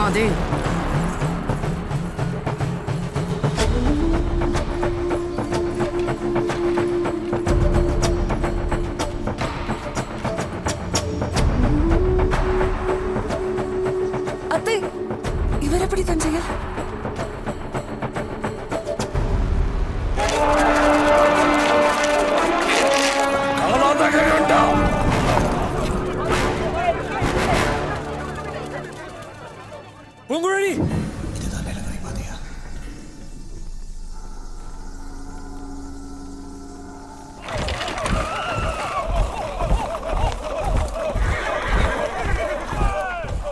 பண்ணாதே. அத்தை, இவர் எப்படி தஞ்சையில்? பூங்குழலி, இதுதான் நிலவரை பாதையா?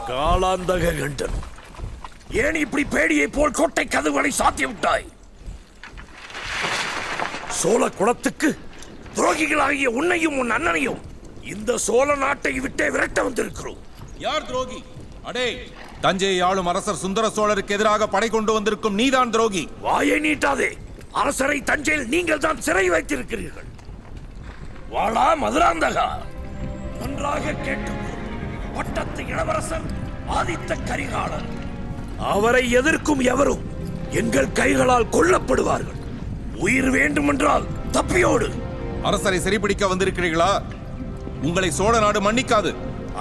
காலாந்தக கண்டன், ஏன் இப்படி பேடியை போல் கோட்டை கதவுகளை சாத்தி விட்டாய்? சோழ குலத்துக்கு துரோகிகளாகிய உன்னையும் உன் அண்ணனையும் இந்த சோழ நாட்டை விட்டே விரட்ட வந்திருக்கிறோம். யார் துரோகி? அடே, தஞ்சையை ஆளும் அரசர் சுந்தர சோழருக்கு எதிராக படை கொண்டு வந்திருக்கும் நீதான் துரோகி. வாயை நீட்டாதே. அரசரை தஞ்சையில் நீங்கள் தான் சிறை வைத்திருக்கிறீர்கள். வாளா மதுராந்தகா, நன்றாக கேட்டுக்கொள். பட்டத்து இளவரசர் ஆதித்த கரிகாலன், அவரை எதிர்க்கும் எவரும் எங்கள் கைகளால் கொல்லப்படுவார்கள். உயிர் வேண்டுமென்றால் தப்பியோடு. அரசரை சிறைபிடிக்க வந்திருக்கிறீர்களா? உங்களை சோழ நாடு மன்னிக்காது.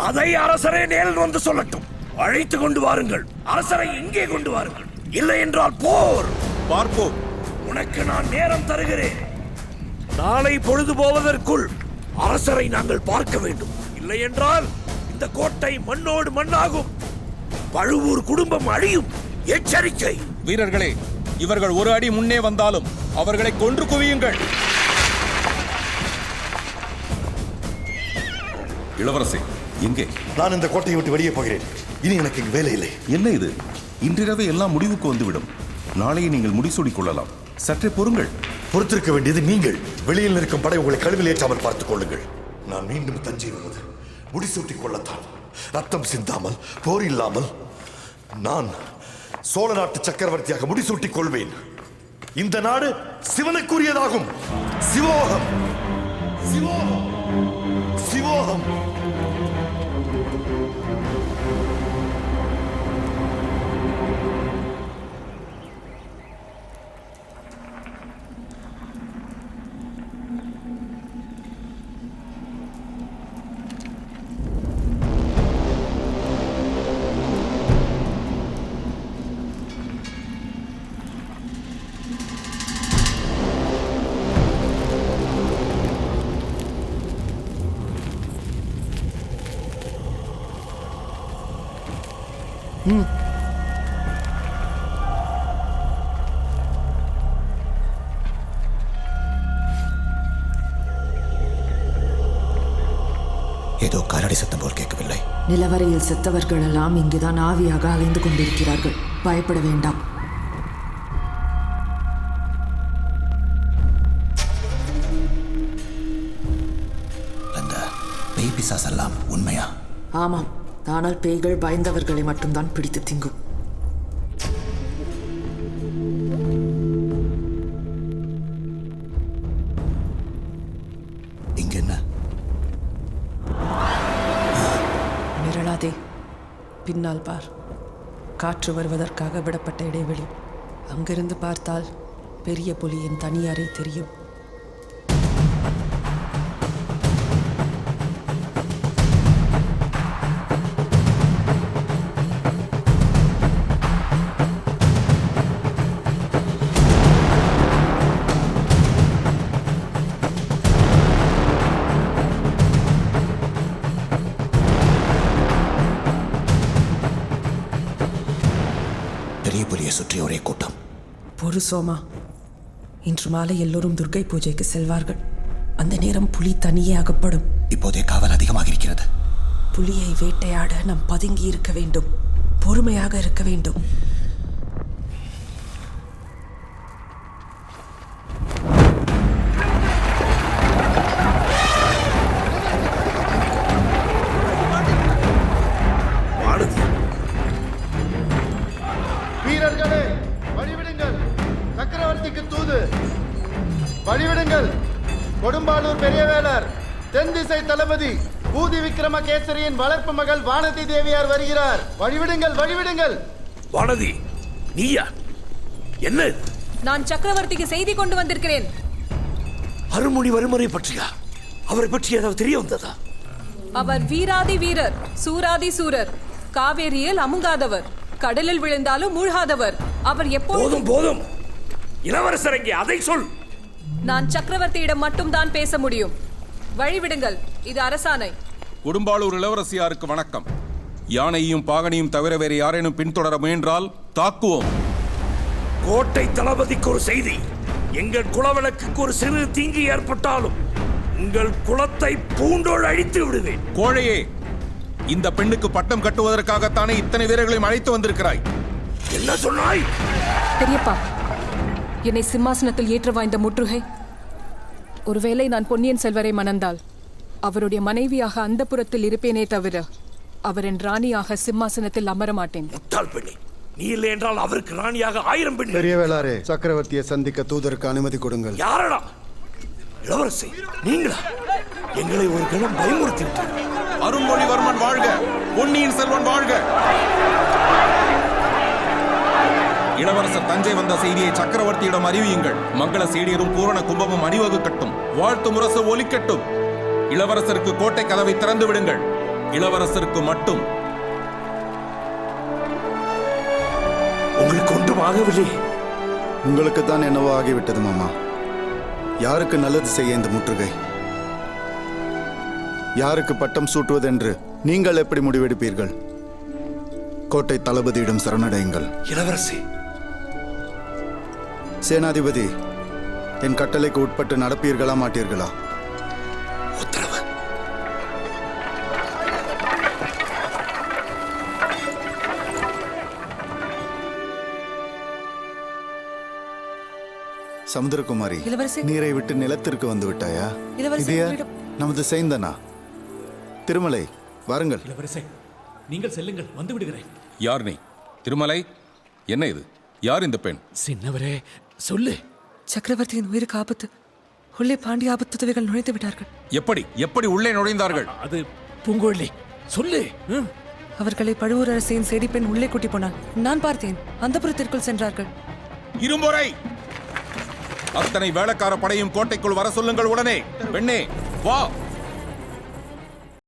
அதை அரசரே நேரில் வந்து சொல்லட்டும். அழைத்து கொண்டு வாருங்கள். அரசரை இங்கே கொண்டு வாருங்கள். இல்லை என்றால் போர். பார்ப்போம். உனக்கு நான் நேரம் தருகிறேன். நாளை பொழுது போவதற்குள் அரசரை நாங்கள் பார்க்க வேண்டும். இல்லை என்றால் இந்த கோட்டை மண்ணோடு மண்ணாகும். பழுவூர் குடும்பம் அழியும். எச்சரிக்கை. வீரர்களே, இவர்கள் ஒரு அடி முன்னே வந்தாலும் அவர்களை கொன்று குவியுங்கள். இளவரசி எங்கே? நான் இந்த கோட்டையை விட்டு வெளியே போகிறேன். இனி எனக்கு இங்கு வேலை இல்லை. என்ன இது? இன்றிரவே எல்லாம் முடிவுக்கு வந்துவிடும். நாளையே நீங்கள் முடிசூடிக் கொள்ளலாம். சற்றே பொறுங்கள். பொறுத்திருக்க வேண்டியது நீங்கள். வெளியில் இருக்கும் படை உங்களை கழுவில் ஏற்றாமல் பார்த்துக் கொள்ளுங்கள். நான் மீண்டும் தஞ்சை வருவது முடிசூட்டிக் கொள்ளத்தான். ரத்தம் சிந்தாமல், போர் இல்லாமல் நான் சோழ நாட்டு சக்கரவர்த்தியாக முடிசூட்டிக் கொள்வேன். இந்த நாடு சிவனுக்குரியதாகும். சிவோகம், சிவோகம், சிவோகம். ஏதோ காலடி சத்தம் போல் கேட்கவில்லை. நிலவரையில் செத்தவர்கள் எல்லாம் இங்குதான் ஆவியாக அலைந்து கொண்டிருக்கிறார்கள். பயப்பட வேண்டாம். அந்த பேய் பிசாசெல்லாம் உண்மையா? ஆமாம், ஆனால் பேய்கள் பயந்தவர்களை மட்டும்தான் பிடித்து திங்கும். இங்க என்ன? மிரளாதே, பின்னால் பார். காற்று வருவதற்காக விடப்பட்ட இடைவெளி. அங்கிருந்து பார்த்தால் பெரிய புலியின் தனி அறை தெரியும். பெரிய புலியை சுற்றி ஒரே கூட்டம். பொறு சோமா, இன்று மாலை எல்லோரும் துர்க்கை பூஜைக்கு செல்வார்கள். அந்த நேரம் புலி தனியே அகப்படும். இப்போதே காவல் அதிகமாக இருக்கிறது. புலியை வேட்டையாட நாம் பதுங்கி இருக்க வேண்டும். பொறுமையாக இருக்க வேண்டும். வீரர்களே, வழிவிடுங்கள். சக்கரவர்த்திக்கு தூது. வழிவிடுங்கள். கொடும்பாளூர் பெரியவேலர், தென் திசை தளபதி, பூதி விக்ரமகேசரியின் வளர்ப்பு மகள் வானதி தேவியார் வருகிறார். வழிவிடுங்கள், வழிவிடுங்கள். வானதி, நீயா? என்ன? நான் சக்கரவர்த்திக்கு செய்தி கொண்டு வந்திருக்கிறேன். அருள்மொழிவர்மரை பற்றியா? அவரை பற்றி ஏதாவது தெரிய வந்ததா? அவர் வீராதி வீரர், சூராதி சூரர், காவேரியில் அமுங்காதவர், கடலில் விழுந்தாலும் மூழ்காதவர். அவர் எப்போதும்... போதும் போதும், இளவரசர் எங்கே? அதை சொல். நான் சக்கரவர்த்தியிடம் மட்டும்தான் பேச முடியும். வழிவிடுங்கள், இது அரசாணை. கொடும்பாளூர் இளவரசியாருக்கு வணக்கம். யானையும் பாகனையும் தவிர வேறு யாரேனும் பின்தொடர முயன்றால் தாக்குவோம். கோட்டை தளபதிக்கு ஒரு செய்தி. எங்கள் குலவிளக்குக்கு ஒரு சிறு தீங்கு ஏற்பட்டாலும் உங்கள் குலத்தை பூண்டோடு அழித்து விடுவேன். கோழையே, இந்த பெண்ணுக்கு பட்டம் கட்டுவதற்காகத்தானே இத்தனை வீரர்களையும் அழைத்து வந்திருக்கிறாய். என்ன சொன்னாய்? பெரியப்பா, என்னை சிம்மாசனத்தில் ஏற்ற வாய்ந்த முற்றுகை. ஒருவேளை நான் பொன்னியின் செல்வரை மணந்தால் அவருடைய மனைவியாக அந்தப்புறத்தில் இருப்பேனே தவிர அவரின் ராணியாக சிம்மாசனத்தில் அமர மாட்டேன். முட்டாள் பெண்ணே, நீ இல்லை என்றால் அவருக்கு ராணியாக 1000 பெண். பெரிய வேளாரே, சக்கரவர்த்தியை சந்திக்க தூதருக்கு அனுமதி கொடுங்கள். யாரடா? இளவரசி நீங்களா? எங்களை ஒரு கணம் பயமுறுத்தி விட்டார். அருண்மொழிவர்மன் வாழ்க, பொன்னியின் செல்வன் வாழ்க. இளவரசர் தஞ்சை வந்த செய்தியை சக்கரவர்த்தியிடம் அறிவியுங்கள். மங்கள சீடியரும் பூரண கும்பமும் அணிவகுக்கட்டும், வாழ்த்து முரசு ஒலிக்கட்டும். இளவரசருக்கு கோட்டை கதவை திறந்து விடுங்கள். இளவரசருக்கு மட்டும். உங்களுக்கு ஒன்றும் ஆகவில்லை. உங்களுக்கு தான் என்னவோ ஆகிவிட்டது மாமா. யாருக்கு நல்லது செய்ய இந்த முற்றுகை? யாருக்கு பட்டம் சூட்டுவதென்று நீங்கள் எப்படி முடிவெடுப்பீர்கள்? கோட்டை தளபதியிடம் சரணடையுங்கள். இளவரசி, சேனாதிபதி, என் கட்டளைக்கு உட்பட்டு நடப்பீர்களா மாட்டீர்களா? உத்தரவு. சமுத்திரகுமாரி, இளவரசி. நீரை விட்டு நிலத்திற்கு வந்து விட்டாயா? இளவரசி, இது யார்? உங்களிடம். நமது சேந்தனா. திருமலை, வாருங்கள். இளவரசே, நீங்கள் செல்லுங்கள், வந்து விடுகிறேன். யார் நீ? திருமலை, என்ன இது? யார் இந்த பெண்? சின்னவரே, சொல்லு. சக்கரவர்த்தியின் உயிருக்கு ஆபத்து. உள்ளே பாண்டிய ஆபத்துதவிகள் நுழைத்து விட்டார்கள். எப்படி எப்படி உள்ளே நுழைந்தார்கள்? அது பூங்கோழி, சொல்லு. அவர்களை பழுவூர் அரசியின் செடிப்பெண் உள்ளே கூட்டி போனாள். நான் பார்த்தேன். அந்தப்புறத்திற்குள் சென்றார்கள். இருமுறை அத்தனை வேளக்கார படையும் கோட்டைக்குள் வர சொல்லுங்கள் உடனே. பெண்ணே, வா.